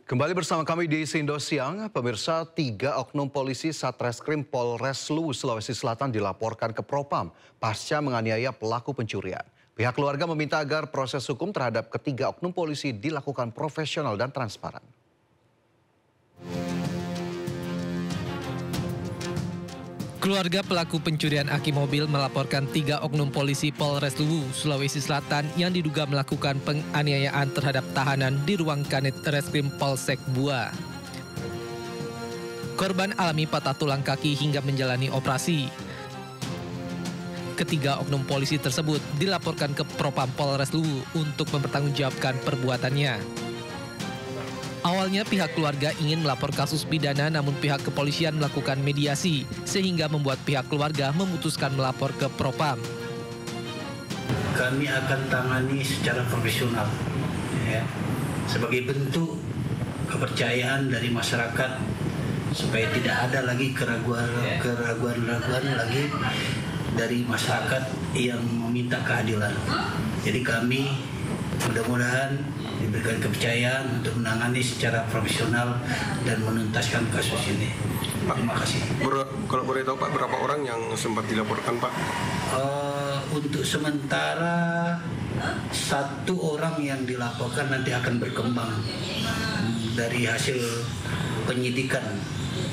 Kembali bersama kami di Sindo Siang, pemirsa 3 oknum polisi Satreskrim Polres Luwu, Sulawesi Selatan dilaporkan ke Propam pasca menganiaya pelaku pencurian. Pihak keluarga meminta agar proses hukum terhadap ketiga oknum polisi dilakukan profesional dan transparan. Keluarga pelaku pencurian aki mobil melaporkan 3 oknum polisi Polres Luwu, Sulawesi Selatan yang diduga melakukan penganiayaan terhadap tahanan di ruang kanit Reskrim Polsek Bua. Korban alami patah tulang kaki hingga menjalani operasi. Ketiga oknum polisi tersebut dilaporkan ke Propam Polres Luwu untuk mempertanggungjawabkan perbuatannya. Awalnya pihak keluarga ingin melapor kasus pidana, namun pihak kepolisian melakukan mediasi sehingga membuat pihak keluarga memutuskan melapor ke Propam. Kami akan tangani secara profesional, ya, sebagai bentuk kepercayaan dari masyarakat supaya tidak ada lagi keraguan-raguan lagi dari masyarakat yang meminta keadilan. Jadi kami mudah-mudahan diberikan kepercayaan untuk menangani secara profesional dan menuntaskan kasus ini. Pak, terima kasih. Kalau boleh tahu Pak, berapa orang yang sempat dilaporkan Pak? Untuk sementara 1 orang yang dilaporkan, nanti akan berkembang dari hasil penyidikan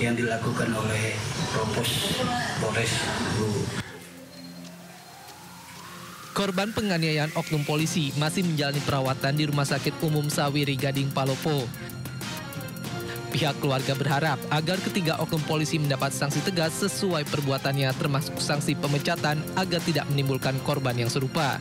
yang dilakukan oleh Propos Polres Luwu. Korban penganiayaan oknum polisi masih menjalani perawatan di Rumah Sakit Umum Sawiri Gading Palopo. Pihak keluarga berharap agar ketiga oknum polisi mendapat sanksi tegas sesuai perbuatannya, termasuk sanksi pemecatan agar tidak menimbulkan korban yang serupa.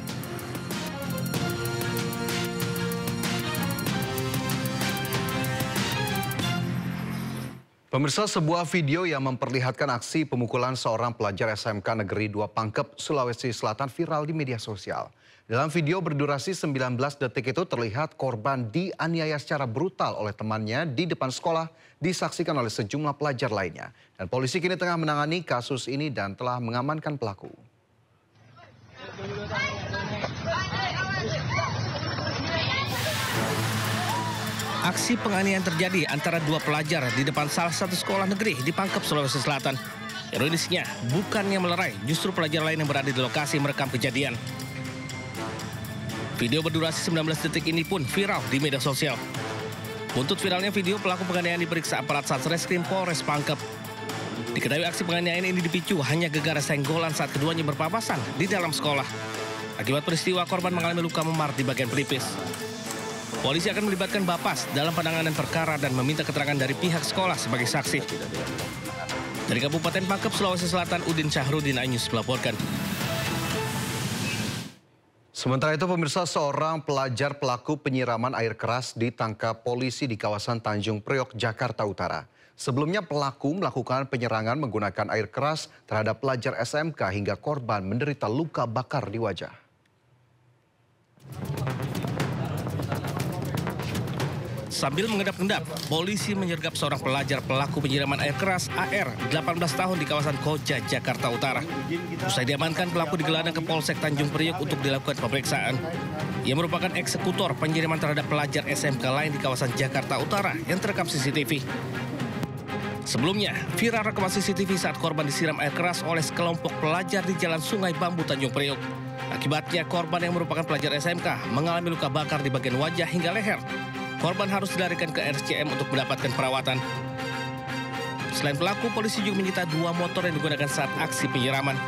Pemirsa, sebuah video yang memperlihatkan aksi pemukulan seorang pelajar SMK Negeri 2 Pangkep, Sulawesi Selatan viral di media sosial. Dalam video berdurasi 19 detik itu terlihat korban dianiaya secara brutal oleh temannya di depan sekolah, disaksikan oleh sejumlah pelajar lainnya. Dan polisi kini tengah menangani kasus ini dan telah mengamankan pelaku. Aksi penganiayaan terjadi antara 2 pelajar di depan salah satu sekolah negeri di Pangkep, Sulawesi Selatan. Ironisnya, bukannya melerai, justru pelajar lain yang berada di lokasi merekam kejadian. Video berdurasi 19 detik ini pun viral di media sosial. Untuk viralnya video, pelaku penganiayaan diperiksa aparat Satreskrim Polres Pangkep. Diketahui aksi penganiayaan ini dipicu hanya gegara senggolan saat keduanya berpapasan di dalam sekolah. Akibat peristiwa, korban mengalami luka memar di bagian pelipis. Polisi akan melibatkan Bapas dalam penanganan perkara dan meminta keterangan dari pihak sekolah sebagai saksi. Dari Kabupaten Pangkep, Sulawesi Selatan, Udin Syahrudin, iNews melaporkan. Sementara itu, pemirsa, seorang pelajar pelaku penyiraman air keras ditangkap polisi di kawasan Tanjung Priok, Jakarta Utara. Sebelumnya pelaku melakukan penyerangan menggunakan air keras terhadap pelajar SMK hingga korban menderita luka bakar di wajah. Sambil mengendap-endap, polisi menyergap seorang pelajar pelaku penyiraman air keras AR, 18 tahun di kawasan Koja, Jakarta Utara. Usai diamankan, pelaku digelandang ke Polsek Tanjung Priok untuk dilakukan pemeriksaan. Ia merupakan eksekutor penyiraman terhadap pelajar SMK lain di kawasan Jakarta Utara yang terekam CCTV. Sebelumnya, viral rekaman CCTV saat korban disiram air keras oleh sekelompok pelajar di Jalan Sungai Bambu Tanjung Priok. Akibatnya, korban yang merupakan pelajar SMK mengalami luka bakar di bagian wajah hingga leher. Korban harus dilarikan ke RSCM untuk mendapatkan perawatan. Selain pelaku, polisi juga menyita 2 motor yang digunakan saat aksi penyiraman.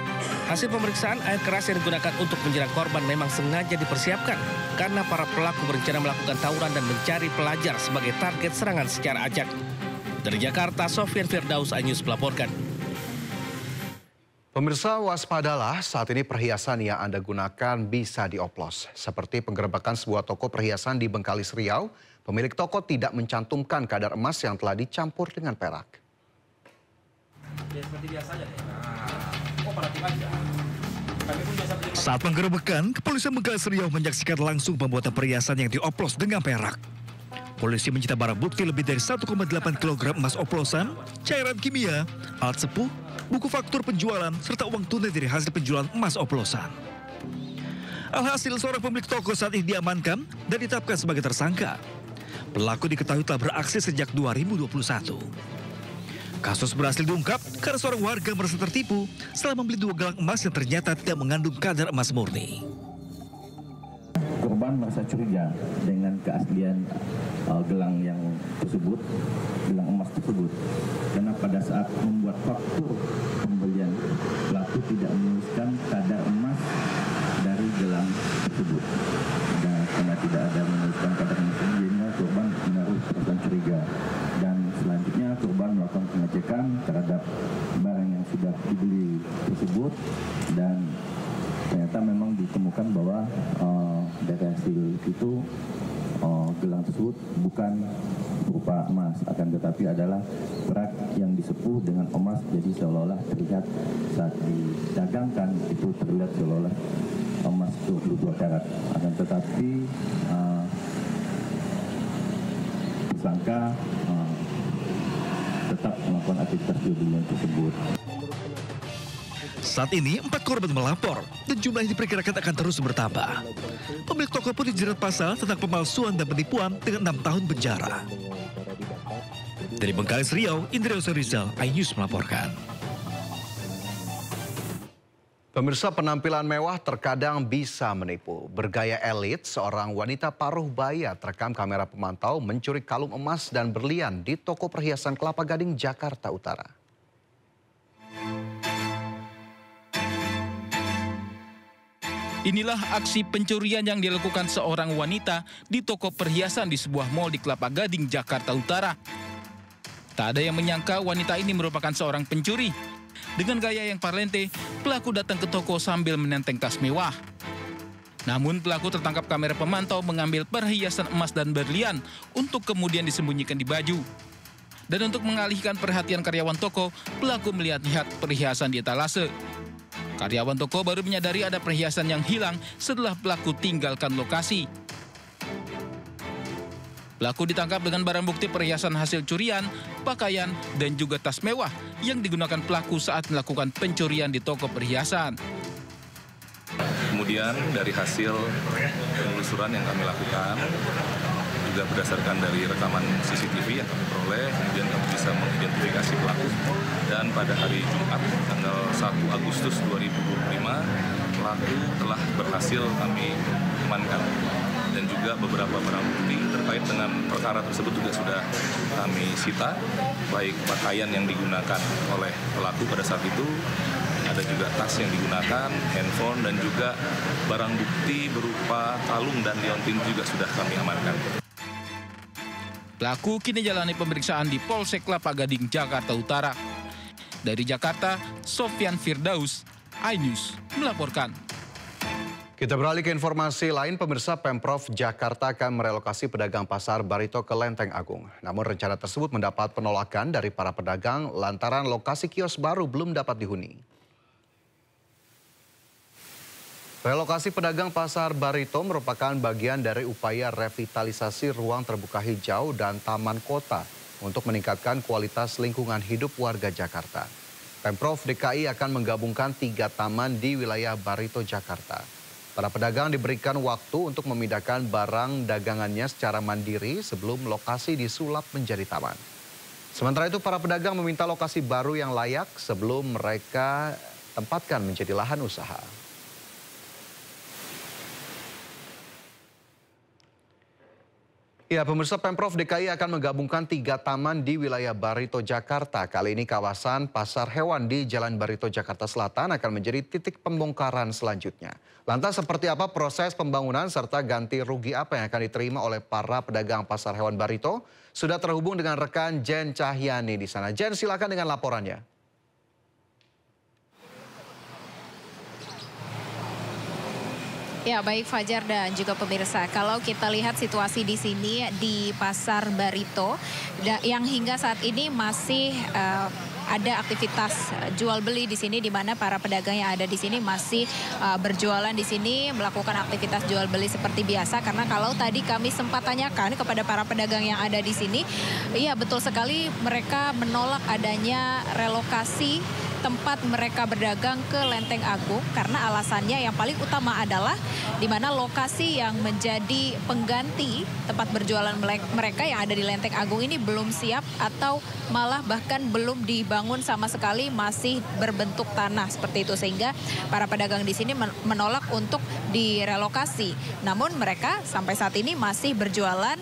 Hasil pemeriksaan, air keras yang digunakan untuk menyerang korban memang sengaja dipersiapkan karena para pelaku berencana melakukan tawuran dan mencari pelajar sebagai target serangan secara acak. Dari Jakarta, Sofyan Firdaus, iNews melaporkan. Pemirsa, waspadalah, saat ini perhiasan yang Anda gunakan bisa dioplos. Seperti penggerebekan sebuah toko perhiasan di Bengkalis, Riau, pemilik toko tidak mencantumkan kadar emas yang telah dicampur dengan perak. Saat penggerebekan, kepolisian Bengkalis Riau menyaksikan langsung pembuatan perhiasan yang dioplos dengan perak. Polisi menyita barang bukti lebih dari 1,8 kg emas oplosan, cairan kimia, alat sepuh, buku faktur penjualan, serta uang tunai dari hasil penjualan emas oplosan. Alhasil, seorang pemilik toko saat ini diamankan dan ditetapkan sebagai tersangka. Pelaku diketahui telah beraksi sejak 2021. Kasus berhasil diungkap karena seorang warga merasa tertipu setelah membeli 2 gelang emas yang ternyata tidak mengandung kadar emas murni. Korban merasa curiga dengan keaslian gelang yang tersebut, gelang emas tersebut, karena pada saat membuat faktur pembelian, pelaku tidak menuliskan kadar emas dari gelang tersebut. Dan karena tidak ada menuliskan kadar emas tersebut, korban menaruh perasaan curiga. Dan selanjutnya korban melakukan pengecekan terhadap barang yang sudah dibeli tersebut, dan ternyata memang ditemukan bahwa dari hasil itu gelang tersebut bukan berupa emas, akan tetapi adalah perak yang disepuh dengan emas, jadi seolah-olah terlihat saat didagangkan itu terlihat seolah-olah emas 22 karat, akan tetapi tersangka tetap melakukan aktivitas jual beli tersebut. Saat ini 4 korban melapor dan jumlahnya diperkirakan akan terus bertambah. Pemilik toko pun dijerat pasal tentang pemalsuan dan penipuan dengan 6 tahun penjara. Dari Bengkalis, Riau, Indriaus Rizal, iNews melaporkan. Pemirsa, penampilan mewah terkadang bisa menipu. Bergaya elit, seorang wanita paruh baya terekam kamera pemantau mencuri kalung emas dan berlian di toko perhiasan Kelapa Gading, Jakarta Utara. Inilah aksi pencurian yang dilakukan seorang wanita di toko perhiasan di sebuah mal di Kelapa Gading, Jakarta Utara. Tak ada yang menyangka wanita ini merupakan seorang pencuri. Dengan gaya yang parlente, pelaku datang ke toko sambil menenteng tas mewah. Namun pelaku tertangkap kamera pemantau mengambil perhiasan emas dan berlian untuk kemudian disembunyikan di baju. Dan untuk mengalihkan perhatian karyawan toko, pelaku melihat-lihat perhiasan di etalase. Karyawan toko baru menyadari ada perhiasan yang hilang setelah pelaku tinggalkan lokasi. Pelaku ditangkap dengan barang bukti perhiasan hasil curian, pakaian, dan juga tas mewah yang digunakan pelaku saat melakukan pencurian di toko perhiasan. Kemudian dari hasil penelusuran yang kami lakukan, juga berdasarkan dari rekaman CCTV yang kami peroleh, kemudian kami bisa mengidentifikasi pelaku. Dan pada hari Jumat, tanggal 1 Agustus 2025, pelaku telah berhasil kami amankan. Dan juga beberapa barang bukti terkait dengan perkara tersebut juga sudah kami sita, baik pakaian yang digunakan oleh pelaku pada saat itu, ada juga tas yang digunakan, handphone, dan juga barang bukti berupa kalung dan liontin juga sudah kami amankan. Pelaku kini jalani pemeriksaan di Polsek Kelapa Gading, Jakarta Utara. Dari Jakarta, Sofyan Firdaus, iNews melaporkan. Kita beralih ke informasi lain, pemirsa. Pemprov Jakarta akan merelokasi pedagang pasar Barito ke Lenteng Agung. Namun rencana tersebut mendapat penolakan dari para pedagang lantaran lokasi kios baru belum dapat dihuni. Relokasi pedagang pasar Barito merupakan bagian dari upaya revitalisasi ruang terbuka hijau dan taman kota untuk meningkatkan kualitas lingkungan hidup warga Jakarta. Pemprov DKI akan menggabungkan 3 taman di wilayah Barito, Jakarta. Para pedagang diberikan waktu untuk memindahkan barang dagangannya secara mandiri sebelum lokasi disulap menjadi taman. Sementara itu, para pedagang meminta lokasi baru yang layak sebelum mereka tempatkan menjadi lahan usaha. Ya, pemirsa, Pemprov DKI akan menggabungkan 3 taman di wilayah Barito, Jakarta. Kali ini kawasan Pasar Hewan di Jalan Barito, Jakarta Selatan akan menjadi titik pembongkaran selanjutnya. Lantas seperti apa proses pembangunan serta ganti rugi apa yang akan diterima oleh para pedagang Pasar Hewan Barito? Sudah terhubung dengan rekan Jen Cahyani di sana. Jen, silakan dengan laporannya. Ya, baik Fajar dan juga pemirsa. Kalau kita lihat situasi di sini di Pasar Barito yang hingga saat ini masih ada aktivitas jual beli di sini, di mana para pedagang yang ada di sini masih berjualan di sini, melakukan aktivitas jual beli seperti biasa. Karena kalau tadi kami sempat tanyakan kepada para pedagang yang ada di sini, iya betul sekali mereka menolak adanya relokasi tempat mereka berdagang ke Lenteng Agung karena alasannya yang paling utama adalah di mana lokasi yang menjadi pengganti tempat berjualan mereka yang ada di Lenteng Agung ini belum siap atau malah bahkan belum dibangun sama sekali, masih berbentuk tanah seperti itu, sehingga para pedagang di sini menolak untuk direlokasi. Namun mereka sampai saat ini masih berjualan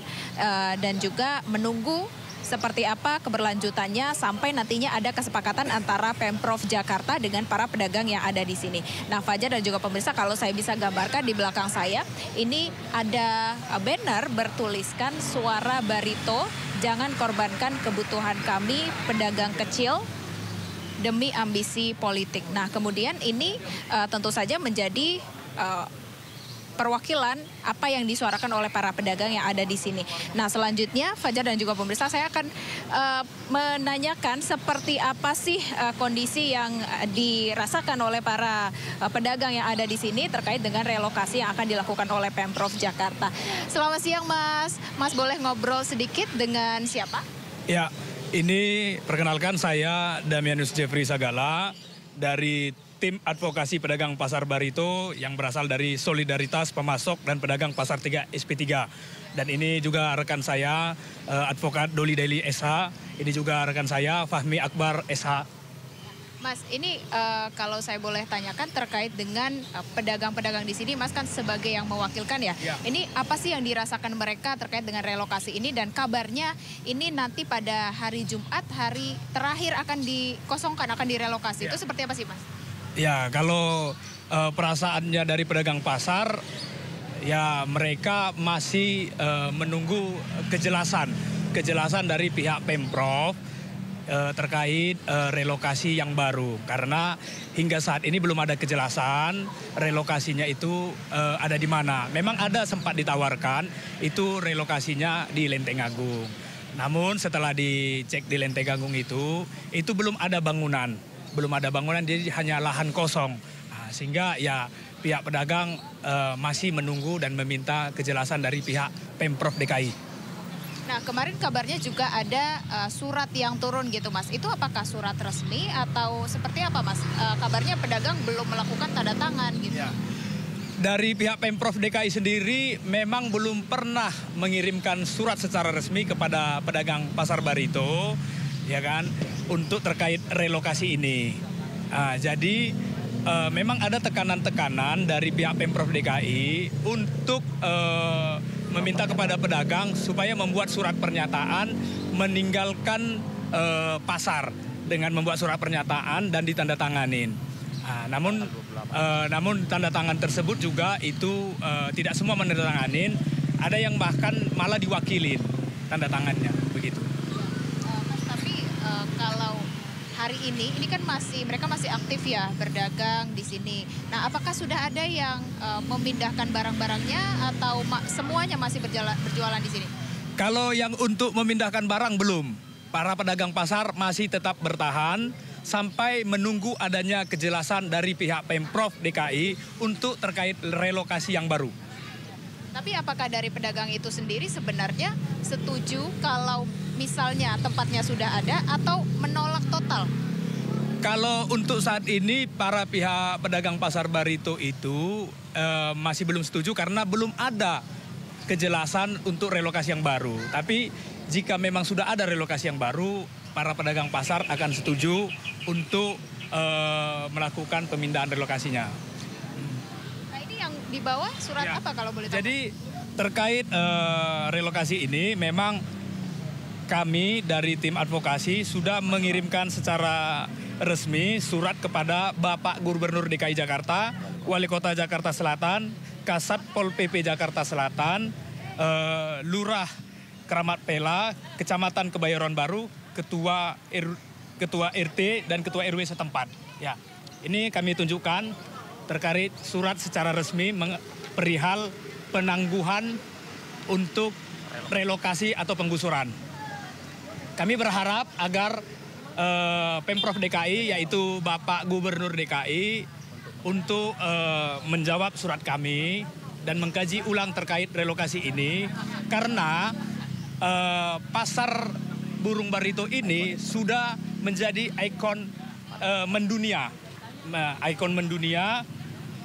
dan juga menunggu seperti apa keberlanjutannya sampai nantinya ada kesepakatan antara Pemprov Jakarta dengan para pedagang yang ada di sini. Nah, Fajar dan juga pemirsa, kalau saya bisa gambarkan di belakang saya, ini ada banner bertuliskan suara Barito, jangan korbankan kebutuhan kami pedagang kecil demi ambisi politik. Nah, kemudian ini tentu saja menjadi perwakilan apa yang disuarakan oleh para pedagang yang ada di sini. Nah, selanjutnya Fajar dan juga pemirsa, saya akan menanyakan seperti apa sih kondisi yang dirasakan oleh para pedagang yang ada di sini terkait dengan relokasi yang akan dilakukan oleh Pemprov Jakarta. Selamat siang, Mas. Mas boleh ngobrol sedikit dengan siapa? Ya, ini perkenalkan saya Damianus Jeffrey Sagala dari Tim Advokasi Pedagang Pasar Barito yang berasal dari Solidaritas Pemasok dan Pedagang Pasar 3 SP3. Dan ini juga rekan saya, Advokat Doli Daily SH. Ini juga rekan saya, Fahmi Akbar SH. Mas, ini kalau saya boleh tanyakan terkait dengan pedagang-pedagang di sini, Mas kan sebagai yang mewakilkan ya. Ini apa sih yang dirasakan mereka terkait dengan relokasi ini, dan kabarnya ini nanti pada hari Jumat, hari terakhir akan dikosongkan, akan direlokasi. Itu seperti apa sih, Mas? Ya, kalau perasaannya dari pedagang pasar, ya mereka masih menunggu kejelasan dari pihak Pemprov terkait relokasi yang baru. Karena hingga saat ini belum ada kejelasan relokasinya itu ada di mana. Memang ada sempat ditawarkan itu relokasinya di Lenteng Agung. Namun setelah dicek di Lenteng Agung itu belum ada bangunan. Jadi hanya lahan kosong. Nah, sehingga ya pihak pedagang masih menunggu dan meminta kejelasan dari pihak Pemprov DKI. Nah, kemarin kabarnya juga ada surat yang turun gitu, Mas. Itu apakah surat resmi atau seperti apa, Mas? Kabarnya pedagang belum melakukan tanda tangan gitu. Ya. Dari pihak Pemprov DKI sendiri memang belum pernah mengirimkan surat secara resmi kepada pedagang Pasar Barito, ya kan, untuk terkait relokasi ini. Jadi memang ada tekanan-tekanan dari pihak Pemprov DKI untuk meminta kepada pedagang supaya membuat surat pernyataan meninggalkan pasar dengan membuat surat pernyataan dan ditandatanganin. Namun tanda tangan tersebut juga itu tidak semua menandatanganin, ada yang bahkan malah diwakilin tanda tangannya begitu. Mas, tapi kalau hari ini kan mereka masih aktif ya berdagang di sini. Nah, apakah sudah ada yang memindahkan barang-barangnya atau semuanya masih berjualan di sini? Kalau yang untuk memindahkan barang belum. Para pedagang pasar masih tetap bertahan sampai menunggu adanya kejelasan dari pihak Pemprov DKI untuk terkait relokasi yang baru. Tapi apakah dari pedagang itu sendiri sebenarnya setuju kalau misalnya tempatnya sudah ada atau menolak total? Kalau untuk saat ini para pihak pedagang Pasar Barito itu masih belum setuju karena belum ada kejelasan untuk relokasi yang baru. Tapi jika memang sudah ada relokasi yang baru, para pedagang pasar akan setuju untuk melakukan pemindahan relokasinya. Nah, ini yang di bawah surat apa kalau boleh tahu? Jadi terkait relokasi ini memang kami dari tim advokasi sudah mengirimkan secara resmi surat kepada Bapak Gubernur DKI Jakarta, Wali Kota Jakarta Selatan, Kasat Pol PP Jakarta Selatan, Lurah Kramat Pela, Kecamatan Kebayoran Baru, Ketua RT dan Ketua RW setempat. Ya, ini kami tunjukkan terkait surat secara resmi perihal penangguhan untuk relokasi atau penggusuran. Kami berharap agar Pemprov DKI, yaitu Bapak Gubernur DKI, untuk menjawab surat kami dan mengkaji ulang terkait relokasi ini, karena pasar Burung Barito ini sudah menjadi ikon mendunia, ikon mendunia,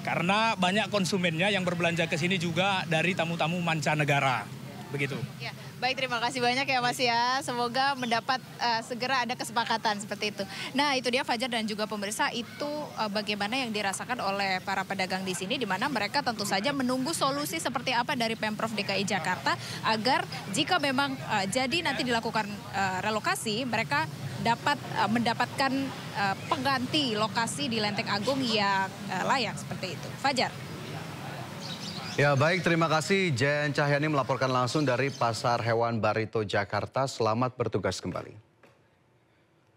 karena banyak konsumennya yang berbelanja ke sini juga dari tamu-tamu mancanegara, begitu. Ya, baik, terima kasih banyak ya Mas ya. Semoga mendapat segera ada kesepakatan seperti itu. Nah, itu dia Fajar dan juga pemirsa, itu bagaimana yang dirasakan oleh para pedagang di sini, di mana mereka tentu saja menunggu solusi seperti apa dari Pemprov DKI Jakarta agar jika memang jadi nanti dilakukan relokasi, mereka dapat mendapatkan pengganti lokasi di Lenteng Agung yang layak seperti itu. Fajar. Ya baik, terima kasih Jen Cahyani melaporkan langsung dari Pasar Hewan Barito, Jakarta. Selamat bertugas kembali.